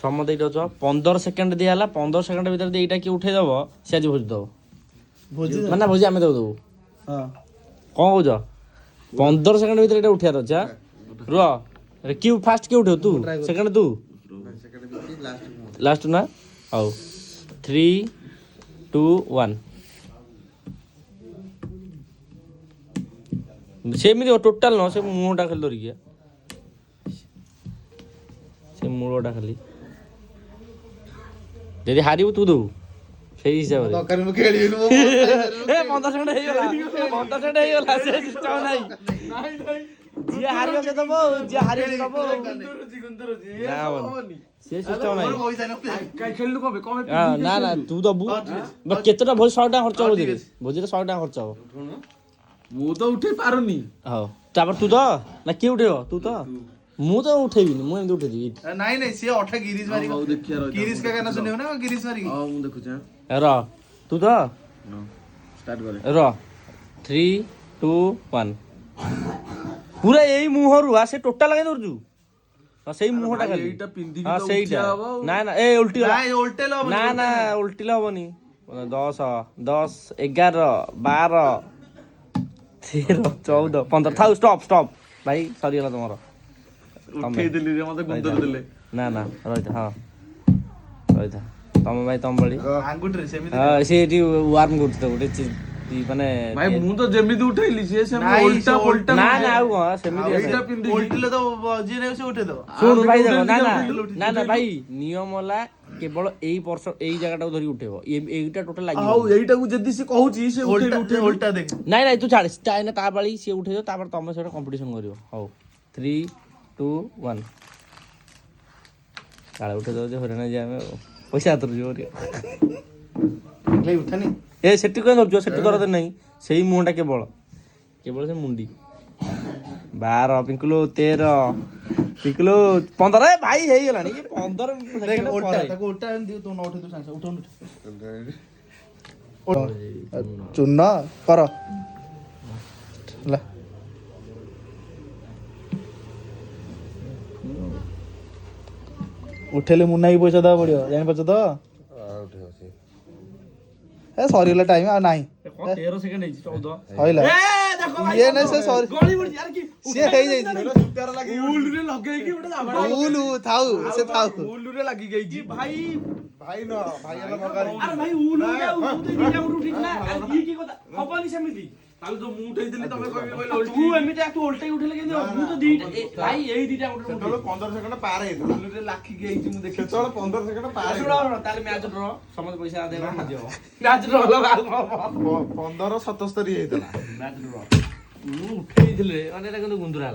ସମସ୍ତେ ଏଇଟା ଅଛ 15 ସେକେଣ୍ଡ ଦିଆହେଲା 15 ସେକେଣ୍ଡ ଭିତରେ ଯଦି ଏଇଟା କିଏ ଉଠେଇଦବ ସେ ଆଜି ଭୋଜି ଦବ ମାନେ ଭୋଜି ଆମେ ଦବୁ କଣ କହୁଛ 15 ସେକେଣ୍ଡ ଭିତରେ ଏଇଟା ଉଠିବାର ଅଛି ରୁହ କିଏ ଫାଷ୍ଟ କିଏ ଉଠେଇବ ତୁ ସେକେଣ୍ଡ ତୁ ଲାଷ୍ଟ ନା ହଉ 3 2 1 ସେମିତି ଟୋଟାଲ ନୁହଁ ସେ ମୁହଁଟା ଖାଲି ଧରିକି ସେ ମୂଳଟା ଖାଲି ଯଦି ହାରିବୁ ତୁ ଦବୁ ସେଇ ହିସାବରେ 15 ସେକେଣ୍ଡ ହେଇଗଲା ସେ ସିଷ୍ଟମ ନାହିଁ ଯିଏ ହାରିବ ସେ ଦବ ଯିଏ ହାରିବ ସେ ଦବ ସେ ସିଷ୍ଟମ ନାହିଁ ନା ନା ତୁ ଦବୁ କେତେଟା ଭୋଜି 100 ଟଙ୍କା ଖର୍ଚ୍ଚ ହବ ଭୋଜିରେ 100 ଟଙ୍କା ଖର୍ଚ୍ଚ ହବ ମୁଁ ତ ଉଠେଇ ପାରୁନି ହଉ ତାପରେ ତୁ ତ ନା କିଏ ଉଠେଇବ ତୁ ତ ମୁଁ ତ ଉଠେଇବିନି ମୁଁ ଏମିତି ଉଠେଇଦେବି ନାଇଁ ନାଇଁ ସିଏ ଅଠା ଗିରିଶ ମାରିବ ହଉ ଦେଖିଆ ରହ ଗିରିଶ का गाना सुनियो ना गिरीश मारिकी ହଉ ମୁଁ ଦେଖୁଛି ର ତୁ ତ ଷ୍ଟାର୍ଟ କରେ ର 3 2 1 ପୁରା ଏଇ ମୁହଁରୁ ସେ ଟୋଟାଲ ଲଗାଇ ଦଉଛୁ ସେଇ ମୁହଁଟା ଖାଲି ଏଇଟା ପିନ୍ଧିକି ହଁ ତ ସେଇଟା ଉଠିଆ ହବ ଆଉ। ନା ନା ଏ ଉଲ୍ଟି ନାଇଁ ଓଲଟେଲ ହବ ନା ନା ଉଲ୍ଟିଲେ ହବନି 10 10 11 12 13 14 15 ଥାଉ ଷ୍ଟପ୍ ଭାଇ ସରିଗଲା ତମର ଉଠେଇଦେଲି ରେ ମତେ ଗୁନ୍ଦର ଦେଲେ ନା ନା ରହିଥା ହଁ ରହିଥା ତମ ଭାଇ ତମ ଭଳି ଆଙ୍ଗୁଠିରେ ସେମିତି ହଁ ସେ ଏଠି ୱାର୍ମ କରୁଛି ତ ଗୋଟେ ମାନେ ଭାଇ ମୁଁ ତ ଯେମିତି ଉଠେଇଲି ସିଏ ସେମିତି ନାଇଁ, ଓଲଟା ସେ ଓଲଟା ନା ନା ଆଉ କଣ ସେମିତି ଏଇଟା ପିନ୍ଧିକି ଓଲଟିଲେ ତ ଯିଏ ନେବ ସେ ଉଠେଇ ଦବ ଶୁଣୁ ଭାଇ ଦେଖ ଉଠେଇଲି, ନା ନା ଉଠେଇଲି, ନା ନା ଭାଇ ନିୟମ ହେଲା କେବଳ ଏଇ ବର୍ଷ ଏଇ ଜାଗାଟାକୁ ଧରି ଉଠେଇବ ଏଇଟା ଟୋଟାଲ ଲାଗିବ ଆଉ ଏଇଟାକୁ ଯଦି ସେ କହୁଛି ସେ ଉଠେଇଲି ଓଲଟା ଉଠେଇଲି ଓଲଟା ଦେଖ ନାଇଁ ନାଇଁ ତୁ ଛାଡ ଚାଇନା ତା ପାଳି ସିଏ ଉଠେଇବ ତାପରେ ତମେ ସେଟା କମ୍ପିଟିସନ କରିବ ହଉ 3 2 1 କାଳେ ଉଠେଇ ଦଉଛି ହଇରାଣ ହେଇଯିବା ଆମେ ଆଉ ପଇସା ହାତରୁ ଯିବ ଉଠାନି ଏ ସେଠି କଣ ଧରୁଛୁ ସେଠି ଦରଦ ନାହିଁ ସେଇ ମୁହଁଟା କେବଳ ସେ ମୁଣ୍ଡି 12 ପିଙ୍କୁଲୁ 13 ପିଙ୍କୁଲୁ 15 ଭାଇ ହେଇଗଲାଣି 15 ସେକେଣ୍ଡ ଓଲଟା ତାକୁ ଓଲଟା ଦିଅ ତୁ ନ ଉଠେଇ ତୁ ସାଙ୍ଗେ ଉଠଉନ ଚୂନ କର ହେଲା ଉଠେଇଲେ ମୁନାକି ପଇସା ଦବାକୁ ପଡିବ ଜାଣିପାରୁଛ ତ ଏ ସରିଗଲା ଟାଇମ ଆଉ ନାହିଁ 13 ସେକେଣ୍ଡ ହେଇଛି 14 ହଇଲା ଇଏ ନାଇଁ ସେ ସରି ସିଏ ହେଇଯାଇଛି ଉଲରେ ଲଗେଇକି ଗୋଟେ ଉଲୁ ଥାଉ ସେ ଥାଉ ଉଲରେ ଲାଗି ଯାଇଛି ଭାଇ ଭାଇ ନ ଭାଇ ହେଲା ମଗାରି ଆରେ ଭାଇ ଉଠୁ ଦିଟା ଉଠିଛି ନା ଆରେ ଇଏ କି କଥା ହବନି ସେମିତି ତାହେଲେ ତ ମୁଁ ଉଠେଇଥିଲି ତମେ କହିଲେ ତୁ ଏମିତି ତୁ ଓଲଟେଇ ଉଠେଇଲେ କେମିତି ହବ? ମୁଁ ତ ଦିଟା ଭାଇ ଏଇ ଦିଟା ଉଠେଇ ସେତେବେଳେ 15 ସେକେଣ୍ଡ ପାର ହେଇଥିଲା ଉଲରେ ଲାଖିକି ହେଇଛି ମୁଁ ଦେଖି ସେତେବେଳେ 15 ସେକେଣ୍ଡ ପାର ଶୁଣ ତାହେଲେ ମ୍ୟାଚ୍ ଡ୍ର ସମସ୍ତେ ପଇସା ଆଦାୟ କରି ମ୍ୟାଚ୍ ଡ୍ର ହେଲା ଆଉ କଣ ହବ 15 77 ହେଇଥିଲା ମ୍ୟାଚ୍ ଡ୍ର ମୁଁ ଉଠେଇଥିଲେ ମାନେ ଏଟା କିନ୍ତୁ ଗୁନ୍ଦୁରା ହେଲା